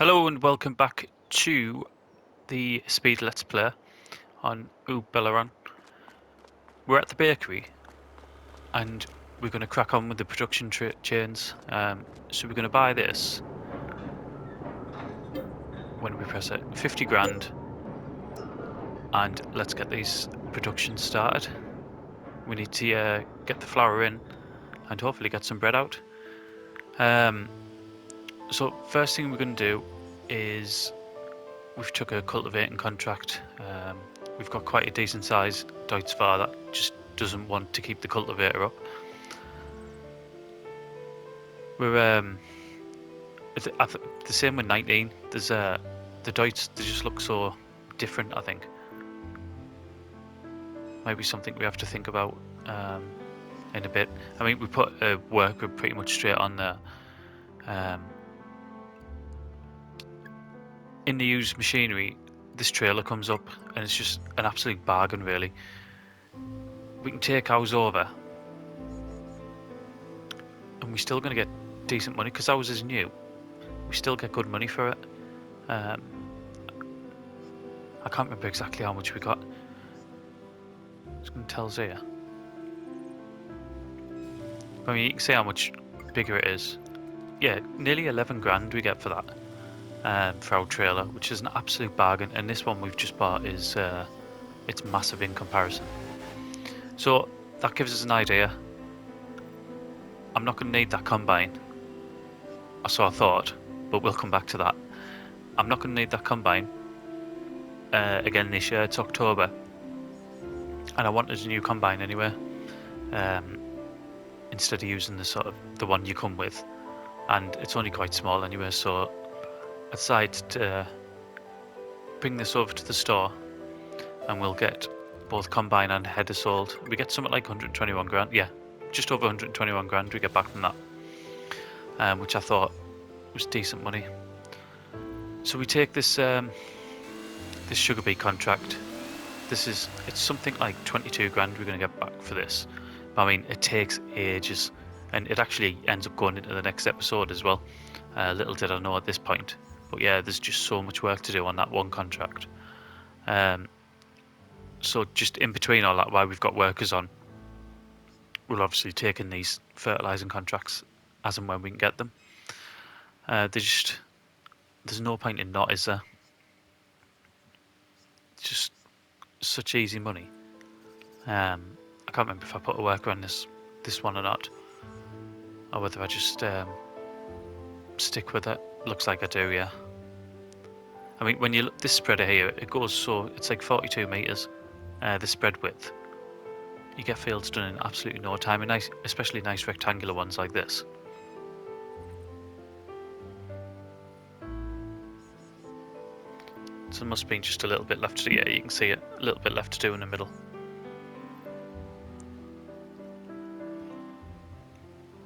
Hello and welcome back to the Speed Let's Play on Haut Beyleron. We're at the bakery and we're going to crack on with the production chains. So we're going to buy this when we press it, 50 grand, and let's get these productions started. We need to get the flour in and hopefully get some bread out. So first thing we're going to do is we've took a cultivating contract. We've got quite a decent sized Deutz-Fahr that just doesn't want to keep the cultivator up. We're the same with 19. There's the Deutz, they just look so different. I think maybe something we have to think about in a bit. I mean, we put a worker pretty much straight on there. In the used machinery, this trailer comes up and it's just an absolute bargain, really. We can take ours over and we're still going to get decent money because ours is new. We still get good money for it. I can't remember exactly how much we got. It's going to tell us here. I mean, you can see how much bigger it is. Yeah, nearly 11 grand we get for that for our trailer, which is an absolute bargain. And this one we've just bought is it's massive in comparison. So that gives us an idea. I'm not going to need that combine. So I thought, but we'll come back to that. I'm not going to need that combine again this year. It's October, and I wanted a new combine anyway. Instead of using the one you come with, and it's only quite small anyway. So I decided to bring this over to the store, and we'll get both combine and header sold. We get something like 121 grand. Yeah, just over 121 grand we get back from that, which I thought was decent money. So we take this this sugar beet contract. It's something like 22 grand we're going to get back for this. I mean, it takes ages, and it actually ends up going into the next episode as well. Little did I know at this point, but yeah, there's just so much work to do on that one contract. So just in between all that, while we've got workers on, we'll obviously take in these fertilising contracts as and when we can get them. There's no point in not, is there? It's just such easy money. I can't remember if I put a worker on this one or not, or whether I just stick with it. Looks like I do, yeah. I mean, when you look this spreader here, it goes it's like 42 meters. The spread width. You get fields done in absolutely no time, and especially nice rectangular ones like this. So there must be just a little bit left to do. Yeah, you can see it. A little bit left to do in the middle.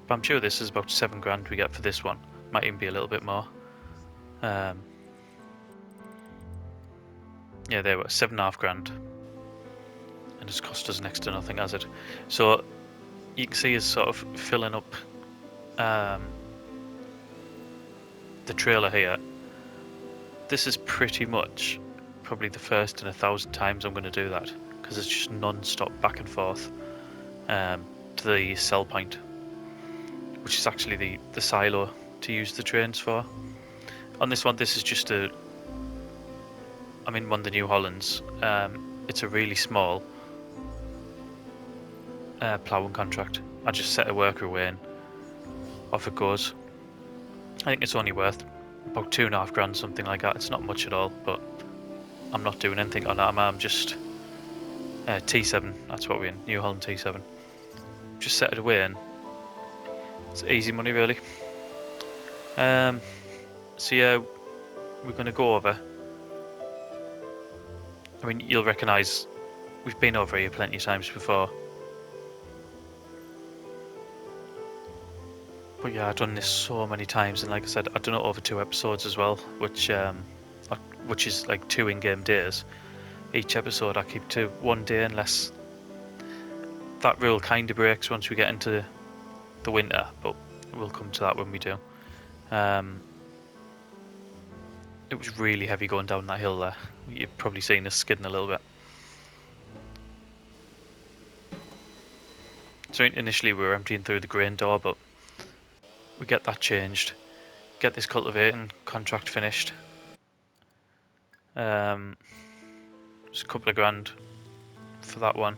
But I'm sure this is about 7 grand we get for this one. Might even be a little bit more. Yeah, there were 7.5 grand. And it's cost us next to nothing, has it? So you can see it's sort of filling up the trailer here. This is pretty much probably the first in 1,000 times I'm going to do that, because it's just non-stop back and forth to the sell point, which is actually the silo to use the trains for. On this one, this is just I'm in one of the New Hollands. It's a really small ploughing contract. I just set a worker away and off it goes. I think it's only worth about 2.5 grand, something like that. It's not much at all, but I'm not doing anything on that. I'm just T7. That's what we're in, New Holland T7. Just set it away and it's easy money, really. So yeah, we're going to go over. I mean, you'll recognise we've been over here plenty of times before. But yeah, I've done this so many times, and like I said, I've done it over 2 episodes as well, which is like 2 in-game days. Each episode I keep to 1 day, unless that rule kind of breaks once we get into the winter, but we'll come to that when we do. It was really heavy going down that hill there. You've probably seen us skidding a little bit. So initially we were emptying through the grain door, but we get that changed. Get this cultivating contract finished. Just a couple of grand for that one.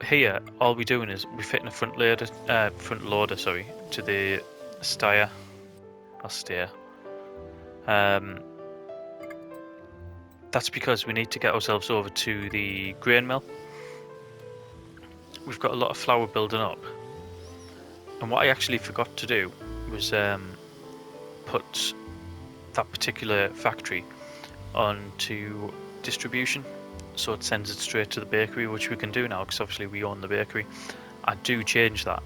Here, all we're doing is we're fitting a front loader, to the steer. That's because we need to get ourselves over to the grain mill. We've got a lot of flour building up, and what I actually forgot to do was put that particular factory onto distribution, so it sends it straight to the bakery, which we can do now because obviously we own the bakery. I do change that.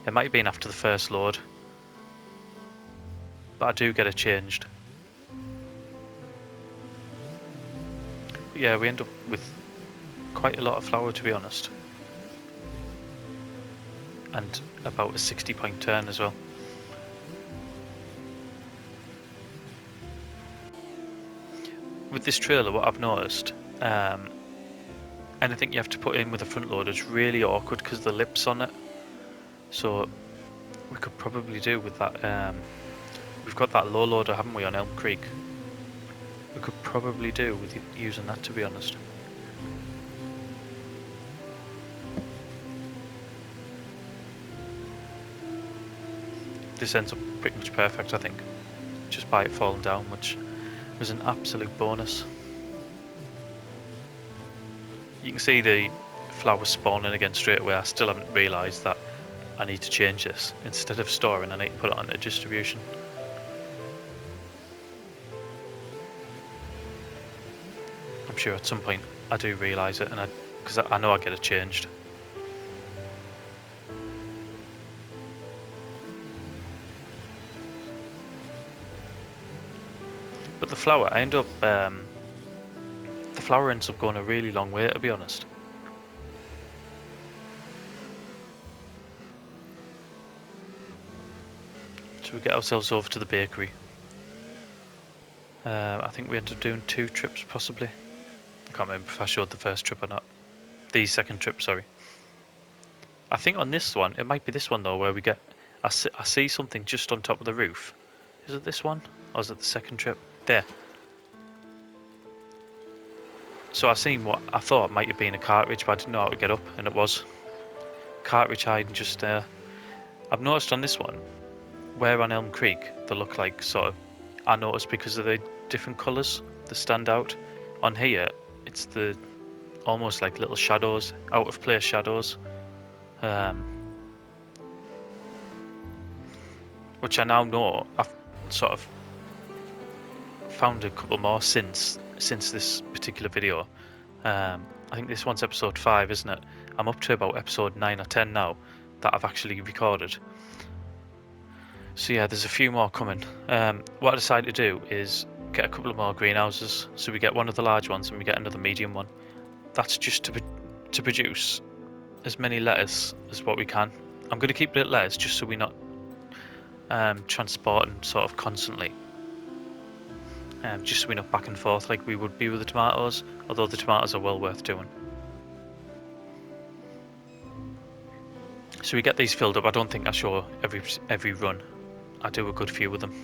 It might have been after the first load, but I do get it changed. But yeah, we end up with quite a lot of flour, to be honest, and about a 60-point turn as well. With this trailer, what I've noticed, anything you have to put in with a front loader is really awkward because the lip's on it. So we could probably do with that. We've got that low loader, haven't we, on Elm Creek? We could probably do with using that, to be honest. This ends up pretty much perfect, I think, just by it falling down, which was an absolute bonus. You can see the flour spawning again straight away. I still haven't realised that I need to change this. Instead of storing, I need to put it on the distribution. I'm sure at some point I do realise it, and because I know I get it changed. But the flour, the flour ends up going a really long way, to be honest. So we get ourselves over to the bakery. I think we ended up doing 2 trips, possibly. I can't remember if I showed the first trip or not. The second trip, sorry. I think on this one, it might be this one though, where we get... I see something just on top of the roof. Is it this one? Or is it the second trip? There. So I seen what I thought might have been a cartridge, but I didn't know how to get up, and it was. Cartridge hiding just there. I've noticed on this one, where on Elm Creek, they look like sort of... I noticed because of the different colours that stand out. On here, it's the almost like little shadows, out of place shadows. Which I now know I've sort of found a couple more since this particular video. I think this one's episode 5, isn't it? I'm up to about episode 9 or 10 now that I've actually recorded. So yeah, there's a few more coming. What I decided to do is get a couple of more greenhouses. So we get one of the large ones and we get another medium one. That's just to produce as many lettuce as what we can. I'm going to keep it at lettuce just so we're not transporting sort of constantly. Just so we're not back and forth like we would be with the tomatoes, although the tomatoes are well worth doing. So we get these filled up. I don't think I show every run. I do a good few of them.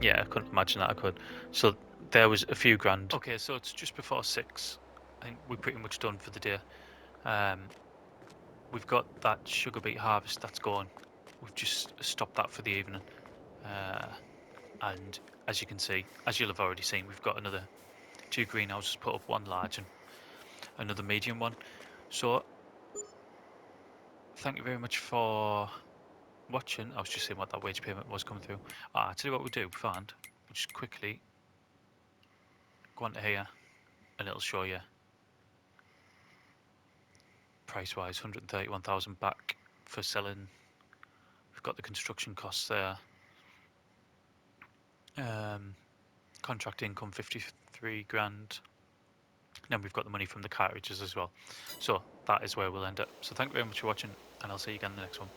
Yeah, I couldn't imagine that I could. So there was a few grand. Okay, so it's just before 6. I think we're pretty much done for the day. We've got that sugar beet harvest that's going. We've just stopped that for the evening. And as you can see, as you'll have already seen, we've got another 2 greenhouses put up, one large and another medium one. So thank you very much for watching. I was just seeing what that wage payment was coming through. I'll tell you what we'll do beforehand. We'll just quickly go on to here and it'll show you price wise 131,000 back for selling. We've got the construction costs there. Contract income 53 grand. Then we've got the money from the cartridges as well. So that is where we'll end up. So thank you very much for watching, and I'll see you again in the next one.